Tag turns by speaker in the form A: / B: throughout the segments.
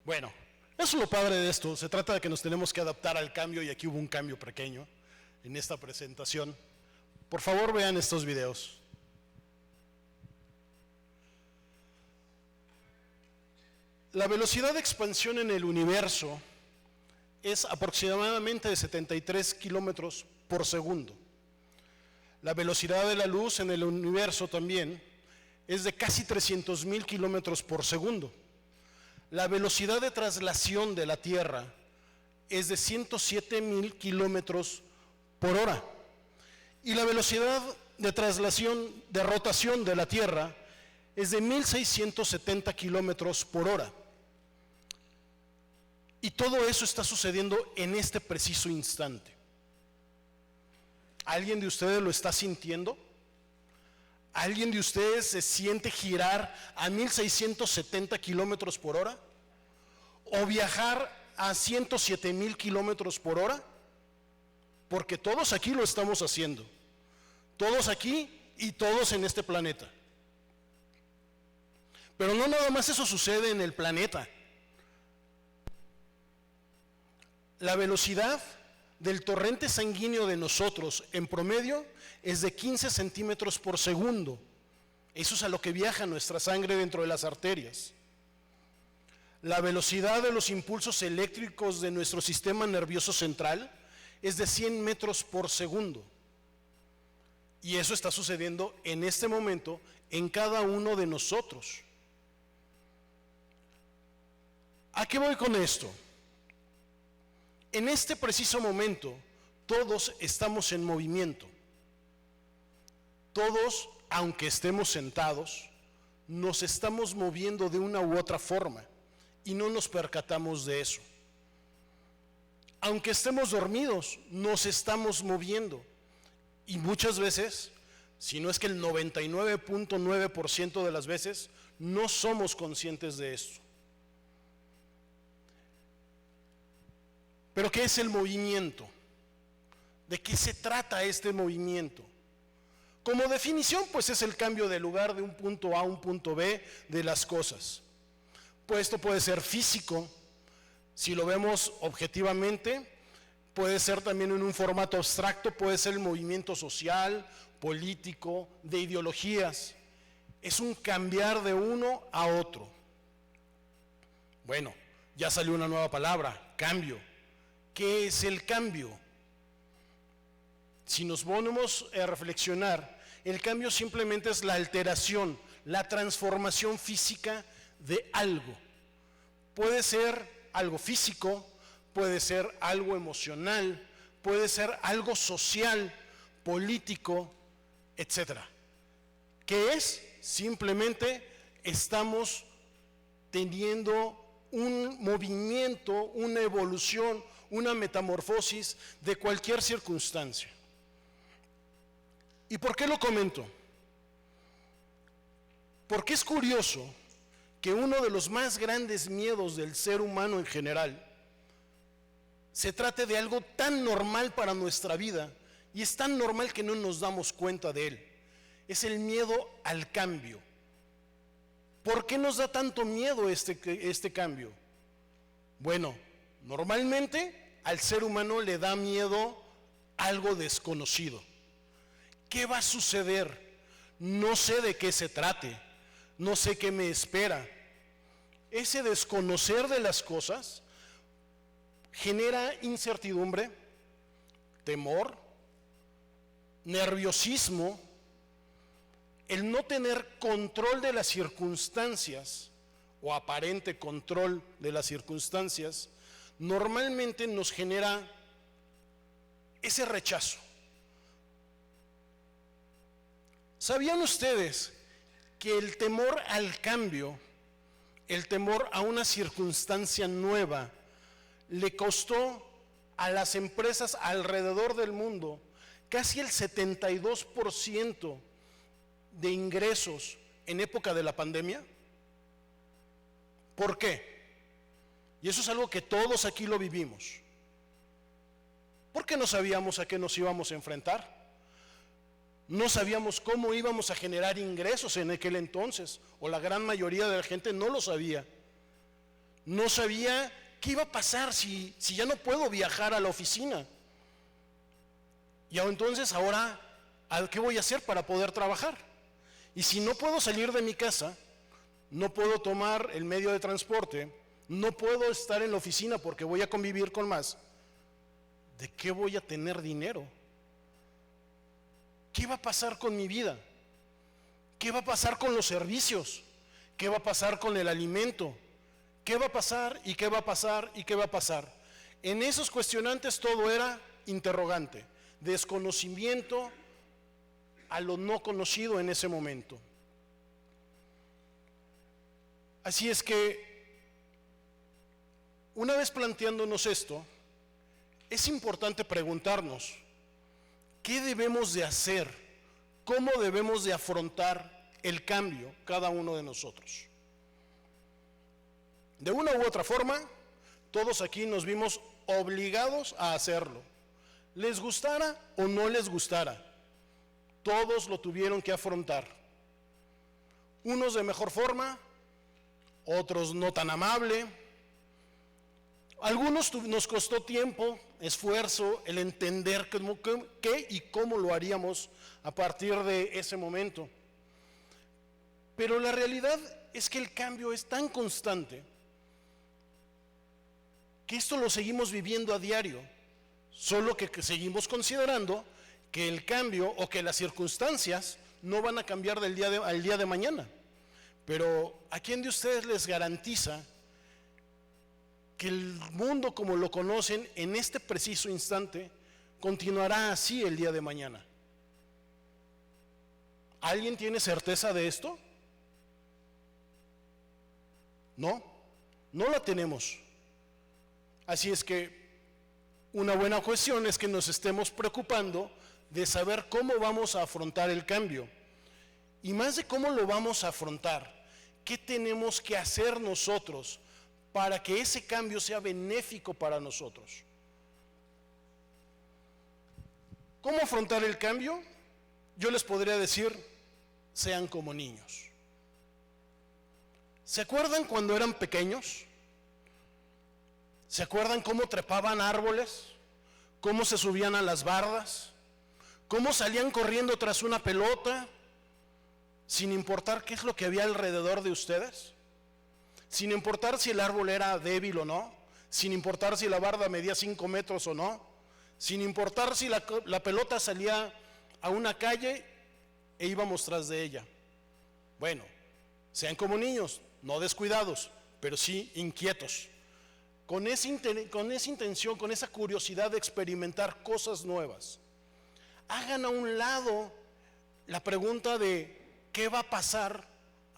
A: Bueno, eso es lo padre de esto. Se trata de que nos tenemos que adaptar al cambio y aquí hubo un cambio pequeño en esta presentación. Por favor, vean estos videos. La velocidad de expansión en el universo es aproximadamente de 73 kilómetros por segundo. La velocidad de la luz en el universo también es de casi 300,000 kilómetros por segundo. La velocidad de traslación de la Tierra es de 107,000 kilómetros por hora. Y la velocidad de traslación, de rotación de la Tierra es de 1,670 kilómetros por hora. Y todo eso está sucediendo en este preciso instante. ¿Alguien de ustedes lo está sintiendo? ¿Alguien de ustedes se siente girar a 1,670 kilómetros por hora? ¿O viajar a 107,000 kilómetros por hora? Porque todos aquí lo estamos haciendo. Todos aquí y todos en este planeta. Pero no nada más eso sucede en el planeta. La velocidad del torrente sanguíneo de nosotros en promedio es de 15 centímetros por segundo. Eso es a lo que viaja nuestra sangre dentro de las arterias. La velocidad de los impulsos eléctricos de nuestro sistema nervioso central es de 100 metros por segundo. Y eso está sucediendo en este momento en cada uno de nosotros. ¿A qué voy con esto? En este preciso momento, todos estamos en movimiento. Todos, aunque estemos sentados, nos estamos moviendo de una u otra forma y no nos percatamos de eso. Aunque estemos dormidos, nos estamos moviendo. Y muchas veces, si no es que el 99.9% de las veces, no somos conscientes de esto. Pero ¿qué es el movimiento? ¿De qué se trata este movimiento? Como definición, pues es el cambio de lugar de un punto A a un punto B de las cosas. Pues esto puede ser físico, si lo vemos objetivamente, puede ser también en un formato abstracto, puede ser el movimiento social, político, de ideologías. Es un cambiar de uno a otro. Bueno, ya salió una nueva palabra, cambio. ¿Qué es el cambio? Si nos ponemos a reflexionar, el cambio simplemente es la alteración, la transformación física de algo. Puede ser algo físico, puede ser algo emocional, puede ser algo social, político, etc. ¿Qué es? Simplemente estamos teniendo un movimiento, una evolución, una metamorfosis de cualquier circunstancia. ¿Y por qué lo comento? Porque es curioso que uno de los más grandes miedos del ser humano en general se trate de algo tan normal para nuestra vida y es tan normal que no nos damos cuenta de él. Es el miedo al cambio. ¿Por qué nos da tanto miedo este cambio? Bueno, normalmente al ser humano le da miedo algo desconocido. ¿Qué va a suceder? No sé de qué se trate, no sé qué me espera. Ese desconocer de las cosas genera incertidumbre, temor, nerviosismo, el no tener control de las circunstancias o aparente control de las circunstancias, normalmente nos genera ese rechazo. ¿Sabían ustedes que el temor al cambio, el temor a una circunstancia nueva, le costó a las empresas alrededor del mundo casi el 72% de ingresos en época de la pandemia? ¿Por qué? Y eso es algo que todos aquí lo vivimos. Porque no sabíamos a qué nos íbamos a enfrentar. No sabíamos cómo íbamos a generar ingresos en aquel entonces, o la gran mayoría de la gente no lo sabía. No sabía qué iba a pasar si ya no puedo viajar a la oficina. Y entonces ahora, ¿qué voy a hacer para poder trabajar? Y si no puedo salir de mi casa, no puedo tomar el medio de transporte, no puedo estar en la oficina porque voy a convivir con más, ¿de qué voy a tener dinero? ¿Qué va a pasar con mi vida? ¿Qué va a pasar con los servicios? ¿Qué va a pasar con el alimento? ¿Qué va a pasar y qué va a pasar y qué va a pasar? En esos cuestionantes todo era interrogante, desconocimiento a lo no conocido en ese momento. Así es que, una vez planteándonos esto, es importante preguntarnos, ¿qué debemos de hacer? ¿Cómo debemos de afrontar el cambio cada uno de nosotros? De una u otra forma, todos aquí nos vimos obligados a hacerlo. Les gustara o no les gustara, todos lo tuvieron que afrontar. Unos de mejor forma, otros no tan amable. Algunos nos costó tiempo, esfuerzo, el entender qué y cómo lo haríamos a partir de ese momento. Pero la realidad es que el cambio es tan constante que esto lo seguimos viviendo a diario, solo que seguimos considerando que el cambio o que las circunstancias no van a cambiar del al día de mañana. Pero ¿a quién de ustedes les garantiza que el mundo como lo conocen en este preciso instante continuará así el día de mañana? ¿Alguien tiene certeza de esto? No, no la tenemos. Así es que una buena cuestión es que nos estemos preocupando de saber cómo vamos a afrontar el cambio. Y más de cómo lo vamos a afrontar, ¿qué tenemos que hacer nosotros para que ese cambio sea benéfico para nosotros? ¿Cómo afrontar el cambio? Yo les podría decir, sean como niños. ¿Se acuerdan cuando eran pequeños? ¿Se acuerdan cómo trepaban árboles? ¿Cómo se subían a las bardas? ¿Cómo salían corriendo tras una pelota? Sin importar qué es lo que había alrededor de ustedes. Sin importar si el árbol era débil o no. Sin importar si la barda medía 5 metros o no. Sin importar si la pelota salía a una calle e íbamos tras de ella. Bueno, sean como niños, no descuidados, pero sí inquietos. Con esa intención, con esa curiosidad de experimentar cosas nuevas. Hagan a un lado la pregunta de qué va a pasar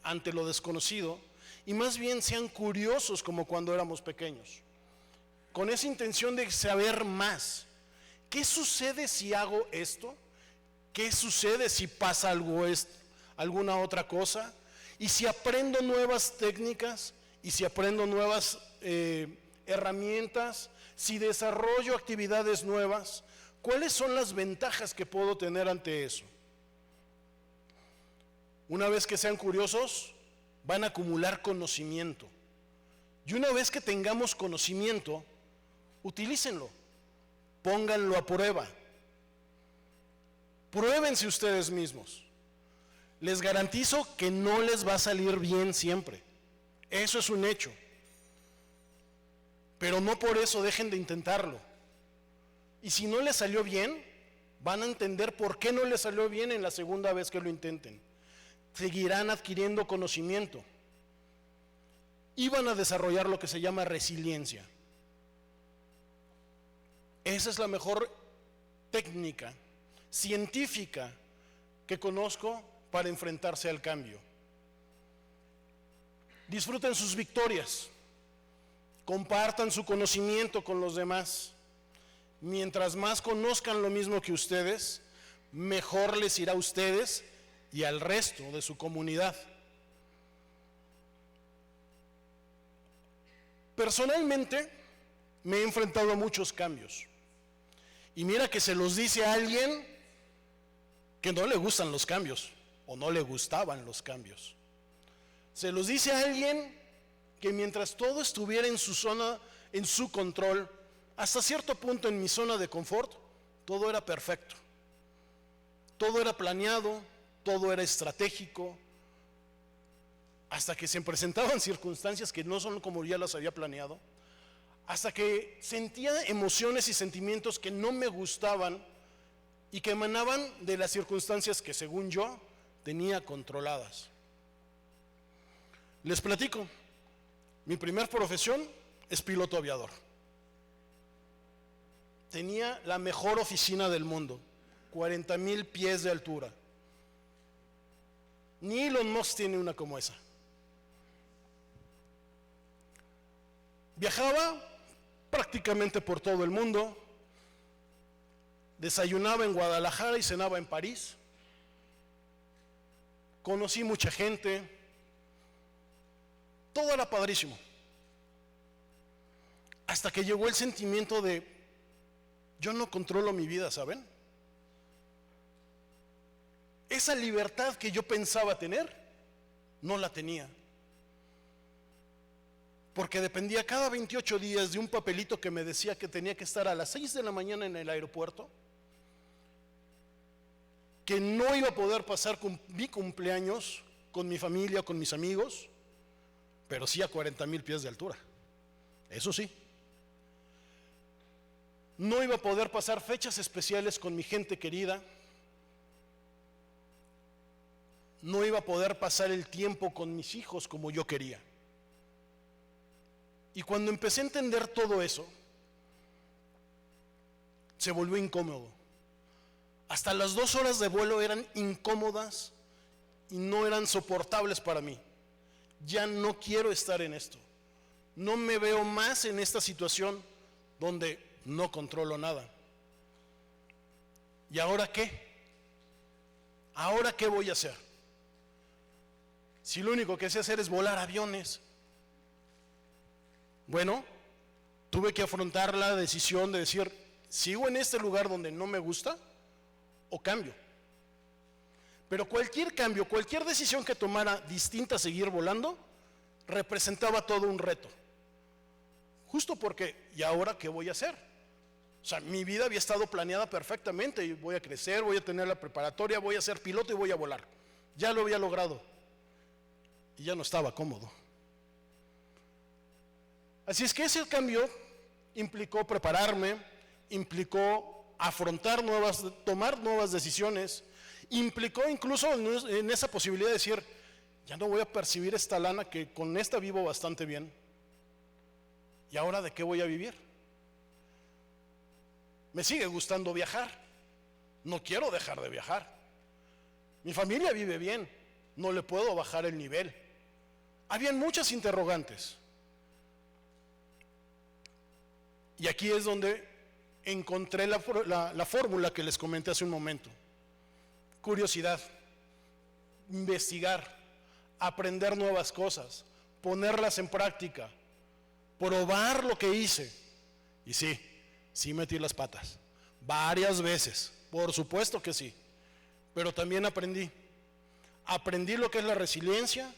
A: ante lo desconocido y más bien sean curiosos como cuando éramos pequeños. Con esa intención de saber más. ¿Qué sucede si hago esto? ¿Qué sucede si pasa alguna otra cosa? Y si aprendo nuevas técnicas y si aprendo nuevas herramientas, si desarrollo actividades nuevas, ¿cuáles son las ventajas que puedo tener ante eso? Una vez que sean curiosos, van a acumular conocimiento. Y una vez que tengamos conocimiento, utilícenlo, pónganlo a prueba. Pruébense ustedes mismos. Les garantizo que no les va a salir bien siempre. Eso es un hecho. Pero no por eso dejen de intentarlo. Y si no les salió bien, van a entender por qué no les salió bien en la segunda vez que lo intenten. Seguirán adquiriendo conocimiento. Y van a desarrollar lo que se llama resiliencia. Esa es la mejor técnica científica que conozco para enfrentarse al cambio. Disfruten sus victorias. Compartan su conocimiento con los demás. Mientras más conozcan lo mismo que ustedes, mejor les irá a ustedes y al resto de su comunidad. Personalmente, me he enfrentado a muchos cambios. Y mira que se los dice a alguien que no le gustan los cambios o no le gustaban los cambios. Se los dice a alguien que mientras todo estuviera en su zona, en su control, hasta cierto punto en mi zona de confort, todo era perfecto. Todo era planeado, todo era estratégico, hasta que se presentaban circunstancias que no son como ya las había planeado, hasta que sentía emociones y sentimientos que no me gustaban y que emanaban de las circunstancias que según yo tenía controladas. Les platico, mi primer profesión es piloto aviador. Tenía la mejor oficina del mundo, 40,000 pies de altura. Ni Elon Musk tiene una como esa. Viajaba prácticamente por todo el mundo, desayunaba en Guadalajara y cenaba en París. Conocí mucha gente, todo era padrísimo. Hasta que llegó el sentimiento de, yo no controlo mi vida, ¿saben? Esa libertad que yo pensaba tener, no la tenía. Porque dependía cada 28 días de un papelito que me decía que tenía que estar a las 6 de la mañana en el aeropuerto, que no iba a poder pasar mi cumpleaños con mi familia, con mis amigos, pero sí a 40,000 pies de altura. Eso sí. No iba a poder pasar fechas especiales con mi gente querida. No iba a poder pasar el tiempo con mis hijos como yo quería. Y cuando empecé a entender todo eso, se volvió incómodo. Hasta las 2 horas de vuelo eran incómodas y no eran soportables para mí. Ya no quiero estar en esto. No me veo más en esta situación donde no controlo nada. ¿Y ahora qué? ¿Ahora qué voy a hacer? Si lo único que sé hacer es volar aviones. Bueno, tuve que afrontar la decisión de decir, ¿sigo en este lugar donde no me gusta o cambio? Pero cualquier cambio, cualquier decisión que tomara distinta a seguir volando, representaba todo un reto. Justo porque, ¿y ahora qué voy a hacer? O sea, mi vida había estado planeada perfectamente, y voy a crecer, voy a tener la preparatoria, voy a ser piloto y voy a volar. Ya lo había logrado. Y ya no estaba cómodo. Así es que ese cambio implicó prepararme, implicó tomar nuevas decisiones, implicó incluso en esa posibilidad de decir, ya no voy a percibir esta lana que con esta vivo bastante bien. ¿Y ahora de qué voy a vivir? Me sigue gustando viajar, no quiero dejar de viajar. Mi familia vive bien, no le puedo bajar el nivel. Habían muchas interrogantes. Y aquí es donde encontré la fórmula que les comenté hace un momento. Curiosidad, investigar, aprender nuevas cosas, ponerlas en práctica, probar lo que hice. Y sí metí las patas, varias veces, por supuesto que sí, pero también aprendí lo que es la resiliencia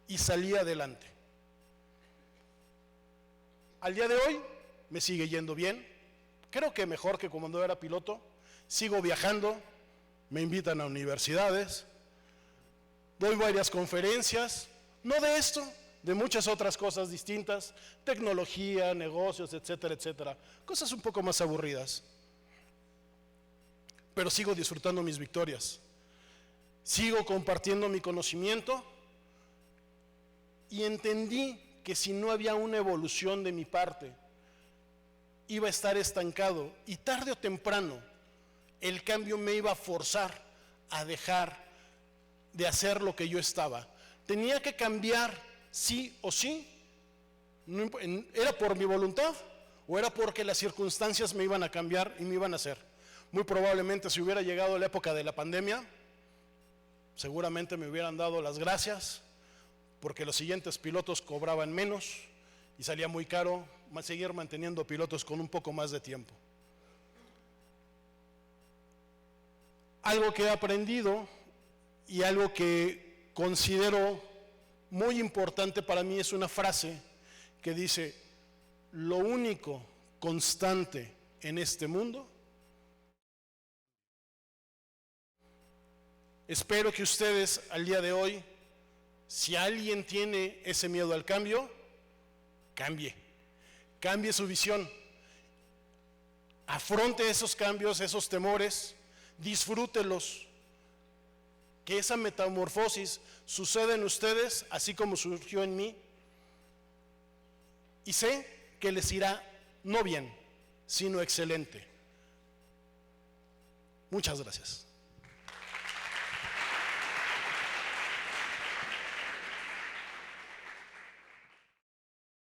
A: y salí adelante. Al día de hoy me sigue yendo bien, creo que mejor que cuando era piloto, sigo viajando, me invitan a universidades, doy varias conferencias, no de esto, de muchas otras cosas distintas, tecnología, negocios, etcétera, etcétera, cosas un poco más aburridas. Pero sigo disfrutando mis victorias, sigo compartiendo mi conocimiento y entendí que si no había una evolución de mi parte, iba a estar estancado y tarde o temprano el cambio me iba a forzar a dejar de hacer lo que yo estaba. Tenía que cambiar sí o sí, era por mi voluntad o era porque las circunstancias me iban a cambiar y me iban a hacer. Muy probablemente si hubiera llegado la época de la pandemia, seguramente me hubieran dado las gracias porque los siguientes pilotos cobraban menos y salía muy caro seguir manteniendo pilotos con un poco más de tiempo. Algo que he aprendido y algo que considero muy importante para mí es una frase que dice: lo único constante en este mundo. Espero que ustedes al día de hoy, si alguien tiene ese miedo al cambio, cambie su visión, afronte esos cambios, esos temores, disfrútelos, que esa metamorfosis suceda en ustedes así como surgió en mí, y sé que les irá no bien, sino excelente. Muchas gracias.